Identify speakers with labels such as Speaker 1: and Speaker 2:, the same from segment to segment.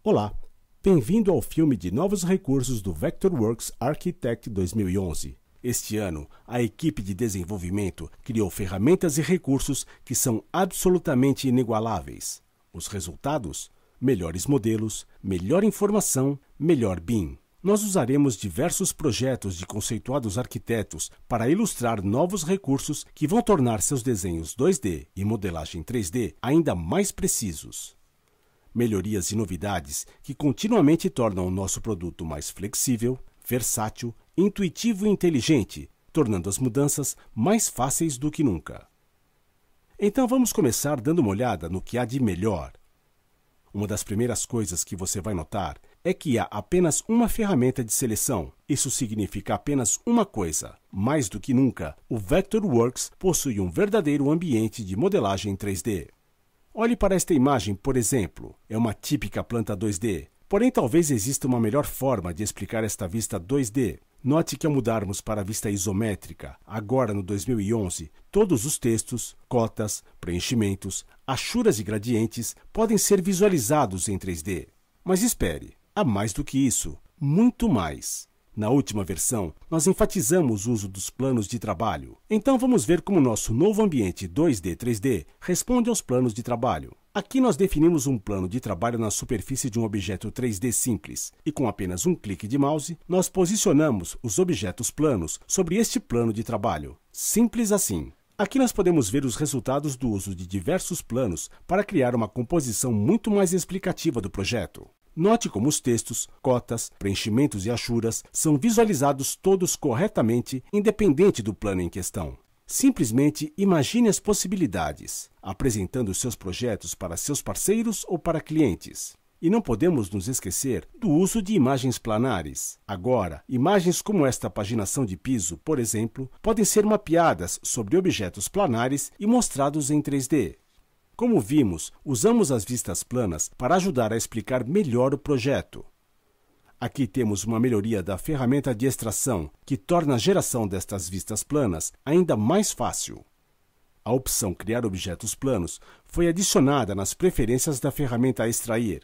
Speaker 1: Olá, bem-vindo ao filme de novos recursos do Vectorworks Architect 2011. Este ano, a equipe de desenvolvimento criou ferramentas e recursos que são absolutamente inigualáveis. Os resultados? Melhores modelos, melhor informação, melhor BIM. Nós usaremos diversos projetos de conceituados arquitetos para ilustrar novos recursos que vão tornar seus desenhos 2D e modelagem 3D ainda mais precisos. Melhorias e novidades que continuamente tornam o nosso produto mais flexível, versátil, intuitivo e inteligente, tornando as mudanças mais fáceis do que nunca. Então vamos começar dando uma olhada no que há de melhor. Uma das primeiras coisas que você vai notar é que há apenas uma ferramenta de seleção. Isso significa apenas uma coisa. Mais do que nunca, o Vectorworks possui um verdadeiro ambiente de modelagem 3D. Olhe para esta imagem, por exemplo. É uma típica planta 2D. Porém, talvez exista uma melhor forma de explicar esta vista 2D. Note que ao mudarmos para a vista isométrica, agora no 2011, todos os textos, cotas, preenchimentos, achuras e gradientes podem ser visualizados em 3D. Mas espere, há mais do que isso, muito mais. Na última versão, nós enfatizamos o uso dos planos de trabalho. Então vamos ver como nosso novo ambiente 2D 3D responde aos planos de trabalho. Aqui nós definimos um plano de trabalho na superfície de um objeto 3D simples, e com apenas um clique de mouse, nós posicionamos os objetos planos sobre este plano de trabalho. Simples assim. Aqui nós podemos ver os resultados do uso de diversos planos para criar uma composição muito mais explicativa do projeto. Note como os textos, cotas, preenchimentos e achuras são visualizados todos corretamente, independente do plano em questão. Simplesmente imagine as possibilidades, apresentando seus projetos para seus parceiros ou para clientes. E não podemos nos esquecer do uso de imagens planares. Agora, imagens como esta paginação de piso, por exemplo, podem ser mapeadas sobre objetos planares e mostrados em 3D. Como vimos, usamos as vistas planas para ajudar a explicar melhor o projeto. Aqui temos uma melhoria da ferramenta de extração, que torna a geração destas vistas planas ainda mais fácil. A opção Criar objetos planos foi adicionada nas preferências da ferramenta Extrair.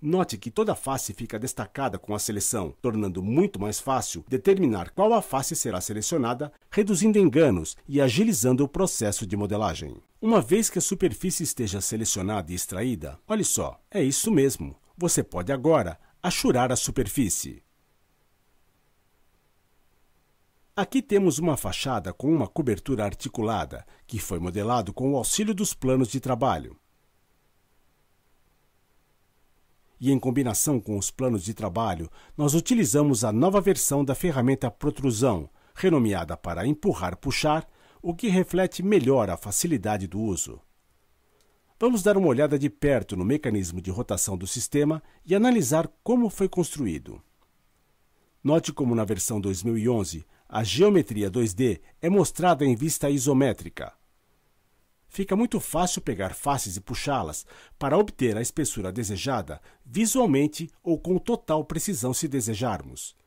Speaker 1: Note que toda a face fica destacada com a seleção, tornando muito mais fácil determinar qual a face será selecionada, reduzindo enganos e agilizando o processo de modelagem. Uma vez que a superfície esteja selecionada e extraída, olhe só, é isso mesmo. Você pode agora achurar a superfície. Aqui temos uma fachada com uma cobertura articulada, que foi modelado com o auxílio dos planos de trabalho. E em combinação com os planos de trabalho, nós utilizamos a nova versão da ferramenta Protrusão, renomeada para Empurrar-Puxar, o que reflete melhor a facilidade do uso. Vamos dar uma olhada de perto no mecanismo de rotação do sistema e analisar como foi construído. Note como na versão 2011, a geometria 2D é mostrada em vista isométrica. Fica muito fácil pegar faces e puxá-las para obter a espessura desejada visualmente ou com total precisão se desejarmos.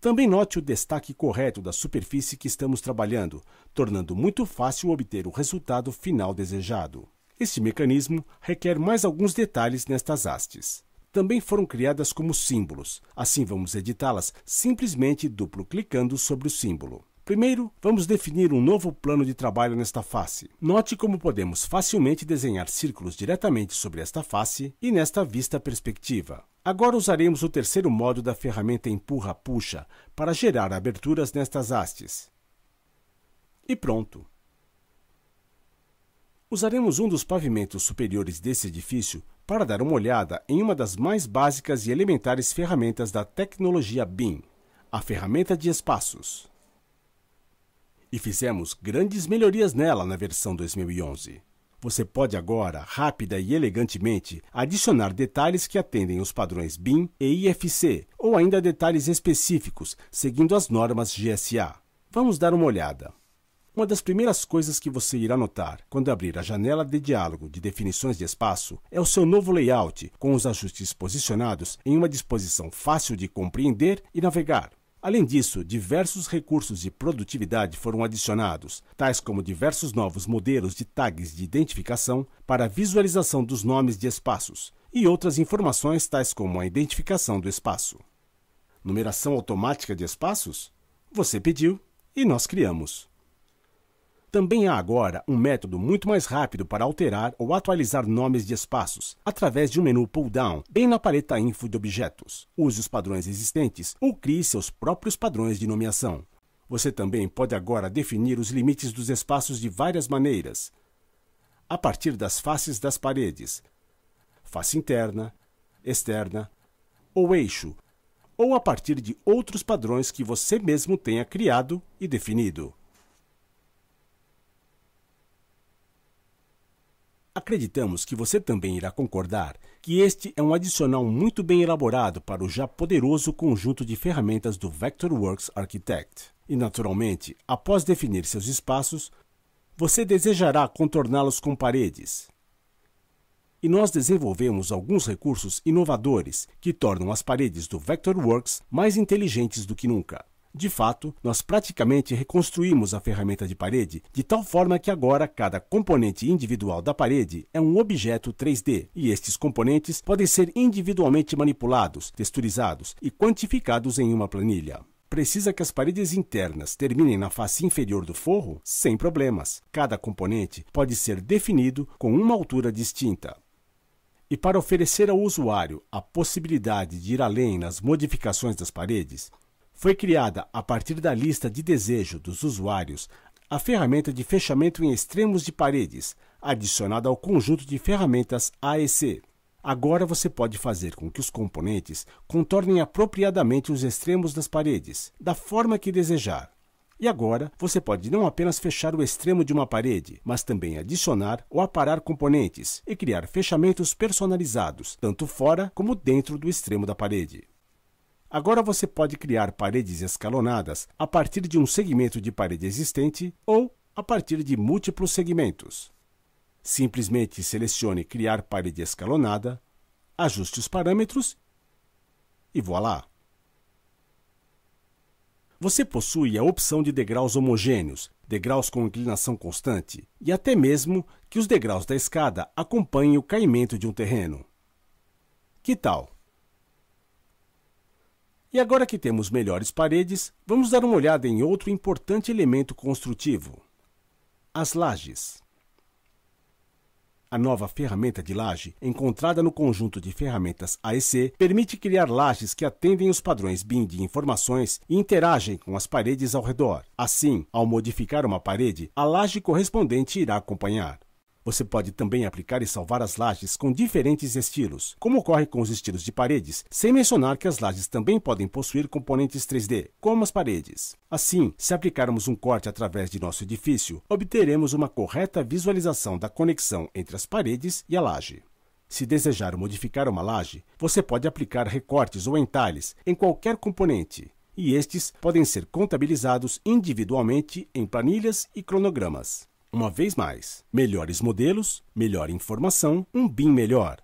Speaker 1: Também note o destaque correto da superfície que estamos trabalhando, tornando muito fácil obter o resultado final desejado. Este mecanismo requer mais alguns detalhes nestas hastes. Também foram criadas como símbolos, assim vamos editá-las simplesmente duplo-clicando sobre o símbolo. Primeiro, vamos definir um novo plano de trabalho nesta face. Note como podemos facilmente desenhar círculos diretamente sobre esta face e nesta vista perspectiva. Agora usaremos o terceiro modo da ferramenta Empurra-Puxa para gerar aberturas nestas hastes. E pronto! Usaremos um dos pavimentos superiores desse edifício para dar uma olhada em uma das mais básicas e elementares ferramentas da tecnologia BIM, a ferramenta de espaços. E fizemos grandes melhorias nela na versão 2011. Você pode agora, rápida e elegantemente, adicionar detalhes que atendem os padrões BIM e IFC, ou ainda detalhes específicos, seguindo as normas GSA. Vamos dar uma olhada. Uma das primeiras coisas que você irá notar quando abrir a janela de diálogo de definições de espaço é o seu novo layout, com os ajustes posicionados em uma disposição fácil de compreender e navegar. Além disso, diversos recursos de produtividade foram adicionados, tais como diversos novos modelos de tags de identificação para visualização dos nomes de espaços e outras informações tais como a identificação do espaço. Numeração automática de espaços? Você pediu e nós criamos. Também há agora um método muito mais rápido para alterar ou atualizar nomes de espaços, através de um menu pull-down, bem na paleta Info de objetos. Use os padrões existentes ou crie seus próprios padrões de nomeação. Você também pode agora definir os limites dos espaços de várias maneiras. A partir das faces das paredes, face interna, externa ou eixo, ou a partir de outros padrões que você mesmo tenha criado e definido. Acreditamos que você também irá concordar que este é um adicional muito bem elaborado para o já poderoso conjunto de ferramentas do Vectorworks Architect. E, naturalmente, após definir seus espaços, você desejará contorná-los com paredes. E nós desenvolvemos alguns recursos inovadores que tornam as paredes do Vectorworks mais inteligentes do que nunca. De fato, nós praticamente reconstruímos a ferramenta de parede de tal forma que agora cada componente individual da parede é um objeto 3D, e estes componentes podem ser individualmente manipulados, texturizados e quantificados em uma planilha. Precisa que as paredes internas terminem na face inferior do forro? Sem problemas. Cada componente pode ser definido com uma altura distinta. E para oferecer ao usuário a possibilidade de ir além nas modificações das paredes, foi criada, a partir da lista de desejo dos usuários, a ferramenta de fechamento em extremos de paredes, adicionada ao conjunto de ferramentas AEC. Agora você pode fazer com que os componentes contornem apropriadamente os extremos das paredes, da forma que desejar. E agora você pode não apenas fechar o extremo de uma parede, mas também adicionar ou aparar componentes e criar fechamentos personalizados, tanto fora como dentro do extremo da parede. Agora você pode criar paredes escalonadas a partir de um segmento de parede existente ou a partir de múltiplos segmentos. Simplesmente selecione Criar parede escalonada, ajuste os parâmetros e voilá! Você possui a opção de degraus homogêneos, degraus com inclinação constante e até mesmo que os degraus da escada acompanhem o caimento de um terreno. Que tal? E agora que temos melhores paredes, vamos dar uma olhada em outro importante elemento construtivo: as lajes. A nova ferramenta de laje, encontrada no conjunto de ferramentas AEC, permite criar lajes que atendem os padrões BIM de informações e interagem com as paredes ao redor. Assim, ao modificar uma parede, a laje correspondente irá acompanhar. Você pode também aplicar e salvar as lajes com diferentes estilos, como ocorre com os estilos de paredes, sem mencionar que as lajes também podem possuir componentes 3D, como as paredes. Assim, se aplicarmos um corte através de nosso edifício, obteremos uma correta visualização da conexão entre as paredes e a laje. Se desejar modificar uma laje, você pode aplicar recortes ou entalhes em qualquer componente, e estes podem ser contabilizados individualmente em planilhas e cronogramas. Uma vez mais, melhores modelos, melhor informação, um BIM melhor.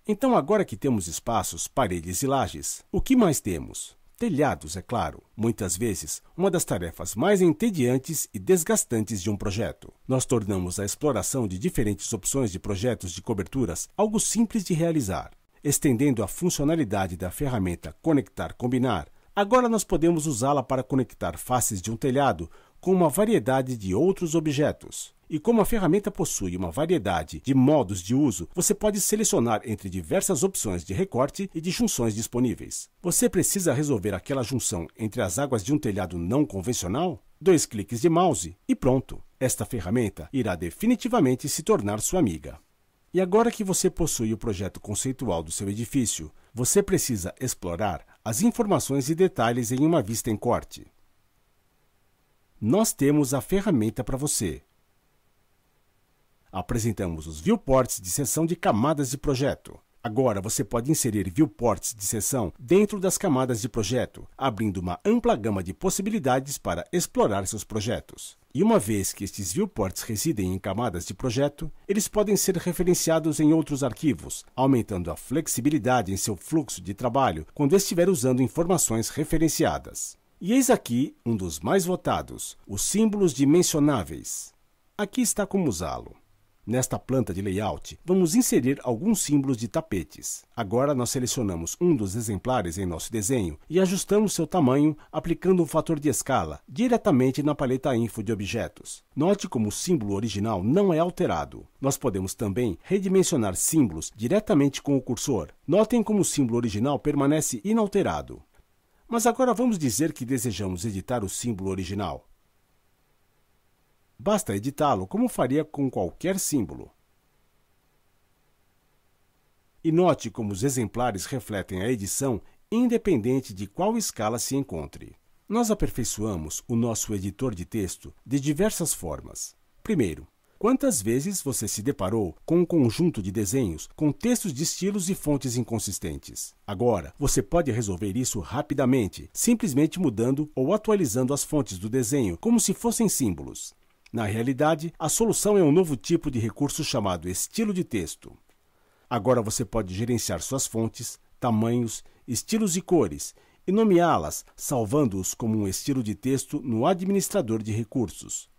Speaker 1: Então, agora que temos espaços, paredes e lajes, o que mais temos? Telhados, é claro. Muitas vezes, uma das tarefas mais entediantes e desgastantes de um projeto. Nós tornamos a exploração de diferentes opções de projetos de coberturas algo simples de realizar. Estendendo a funcionalidade da ferramenta Conectar Combinar, agora nós podemos usá-la para conectar faces de um telhado com uma variedade de outros objetos. E como a ferramenta possui uma variedade de modos de uso, você pode selecionar entre diversas opções de recorte e de junções disponíveis. Você precisa resolver aquela junção entre as águas de um telhado não convencional? 2 cliques de mouse e pronto! Esta ferramenta irá definitivamente se tornar sua amiga. E agora que você possui o projeto conceitual do seu edifício, você precisa explorar as informações e detalhes em uma vista em corte. Nós temos a ferramenta para você. Apresentamos os viewports de seção de camadas de projeto. Agora você pode inserir viewports de seção dentro das camadas de projeto, abrindo uma ampla gama de possibilidades para explorar seus projetos. E uma vez que estes viewports residem em camadas de projeto, eles podem ser referenciados em outros arquivos, aumentando a flexibilidade em seu fluxo de trabalho quando estiver usando informações referenciadas. E eis aqui um dos mais votados, os símbolos dimensionáveis. Aqui está como usá-lo. Nesta planta de layout, vamos inserir alguns símbolos de tapetes. Agora nós selecionamos um dos exemplares em nosso desenho e ajustamos seu tamanho aplicando um fator de escala diretamente na paleta Info de objetos. Note como o símbolo original não é alterado. Nós podemos também redimensionar símbolos diretamente com o cursor. Notem como o símbolo original permanece inalterado. Mas agora vamos dizer que desejamos editar o símbolo original. Basta editá-lo como faria com qualquer símbolo. E note como os exemplares refletem a edição independente de qual escala se encontre. Nós aperfeiçoamos o nosso editor de texto de diversas formas. Primeiro, quantas vezes você se deparou com um conjunto de desenhos com textos de estilos e fontes inconsistentes? Agora, você pode resolver isso rapidamente, simplesmente mudando ou atualizando as fontes do desenho como se fossem símbolos. Na realidade, a solução é um novo tipo de recurso chamado estilo de texto. Agora você pode gerenciar suas fontes, tamanhos, estilos e cores e nomeá-las, salvando-os como um estilo de texto no administrador de recursos.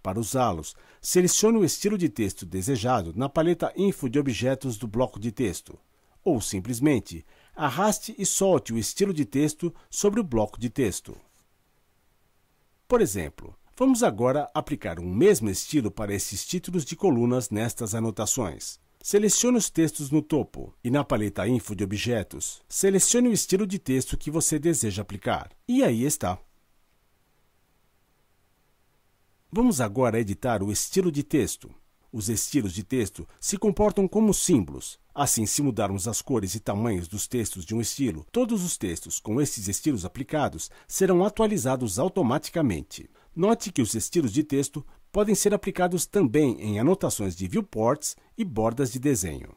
Speaker 1: Para usá-los, selecione o estilo de texto desejado na paleta Info de objetos do bloco de texto, ou simplesmente arraste e solte o estilo de texto sobre o bloco de texto. Por exemplo, vamos agora aplicar um mesmo estilo para esses títulos de colunas nestas anotações. Selecione os textos no topo e na paleta Info de objetos, selecione o estilo de texto que você deseja aplicar. E aí está. Vamos agora editar o estilo de texto. Os estilos de texto se comportam como símbolos. Assim, se mudarmos as cores e tamanhos dos textos de um estilo, todos os textos com esses estilos aplicados serão atualizados automaticamente. Note que os estilos de texto podem ser aplicados também em anotações de viewports e bordas de desenho.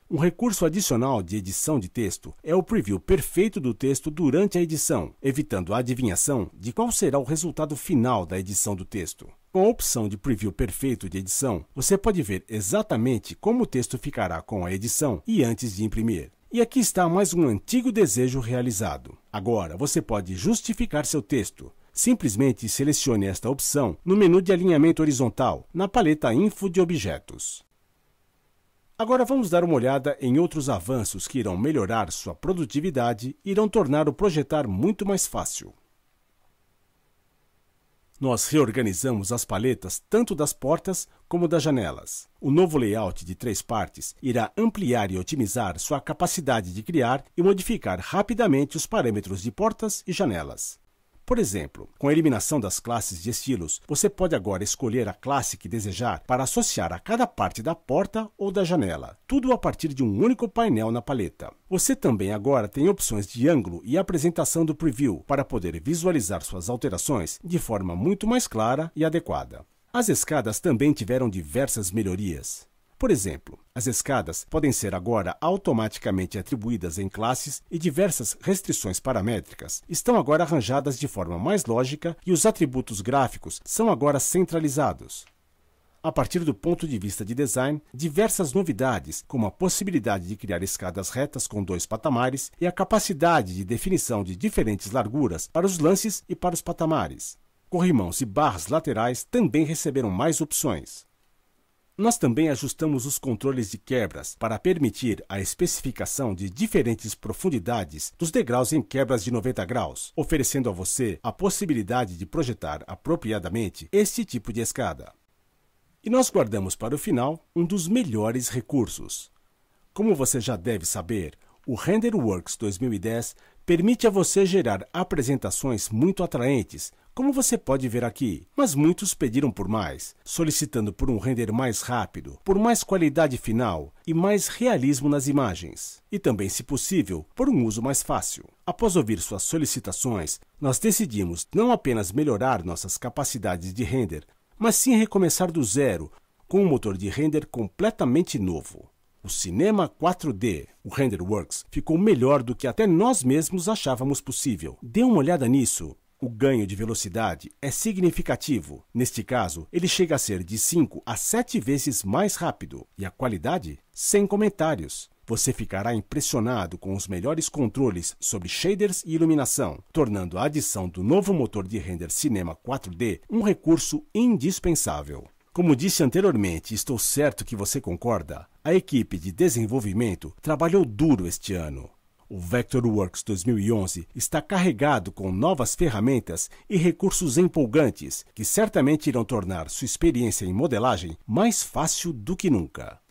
Speaker 1: Um recurso adicional de edição de texto é o preview perfeito do texto durante a edição, evitando a adivinhação de qual será o resultado final da edição do texto. Com a opção de preview perfeito de edição, você pode ver exatamente como o texto ficará com a edição e antes de imprimir. E aqui está mais um antigo desejo realizado. Agora você pode justificar seu texto. Simplesmente selecione esta opção no menu de alinhamento horizontal, na paleta Info de objetos. Agora vamos dar uma olhada em outros avanços que irão melhorar sua produtividade e irão tornar o projetar muito mais fácil. Nós reorganizamos as paletas tanto das portas como das janelas. O novo layout de 3 partes irá ampliar e otimizar sua capacidade de criar e modificar rapidamente os parâmetros de portas e janelas. Por exemplo, com a eliminação das classes de estilos, você pode agora escolher a classe que desejar para associar a cada parte da porta ou da janela, tudo a partir de um único painel na paleta. Você também agora tem opções de ângulo e apresentação do preview para poder visualizar suas alterações de forma muito mais clara e adequada. As escadas também tiveram diversas melhorias. Por exemplo, as escadas podem ser agora automaticamente atribuídas em classes e diversas restrições paramétricas estão agora arranjadas de forma mais lógica e os atributos gráficos são agora centralizados. A partir do ponto de vista de design, diversas novidades, como a possibilidade de criar escadas retas com 2 patamares e a capacidade de definição de diferentes larguras para os lances e para os patamares. Corrimãos e barras laterais também receberam mais opções. Nós também ajustamos os controles de quebras para permitir a especificação de diferentes profundidades dos degraus em quebras de 90 graus, oferecendo a você a possibilidade de projetar apropriadamente este tipo de escada. E nós guardamos para o final um dos melhores recursos. Como você já deve saber, o RenderWorks 2010 permite a você gerar apresentações muito atraentes, como você pode ver aqui, mas muitos pediram por mais, solicitando por um render mais rápido, por mais qualidade final e mais realismo nas imagens, e também, se possível, por um uso mais fácil. Após ouvir suas solicitações, nós decidimos não apenas melhorar nossas capacidades de render, mas sim recomeçar do zero, com um motor de render completamente novo. O Cinema 4D, o RenderWorks, ficou melhor do que até nós mesmos achávamos possível. Dê uma olhada nisso. O ganho de velocidade é significativo. Neste caso, ele chega a ser de 5 a 7 vezes mais rápido. E a qualidade? Sem comentários. Você ficará impressionado com os melhores controles sobre shaders e iluminação, tornando a adição do novo motor de render Cinema 4D um recurso indispensável. Como disse anteriormente, estou certo que você concorda, a equipe de desenvolvimento trabalhou duro este ano. O Vectorworks 2011 está carregado com novas ferramentas e recursos empolgantes que certamente irão tornar sua experiência em modelagem mais fácil do que nunca.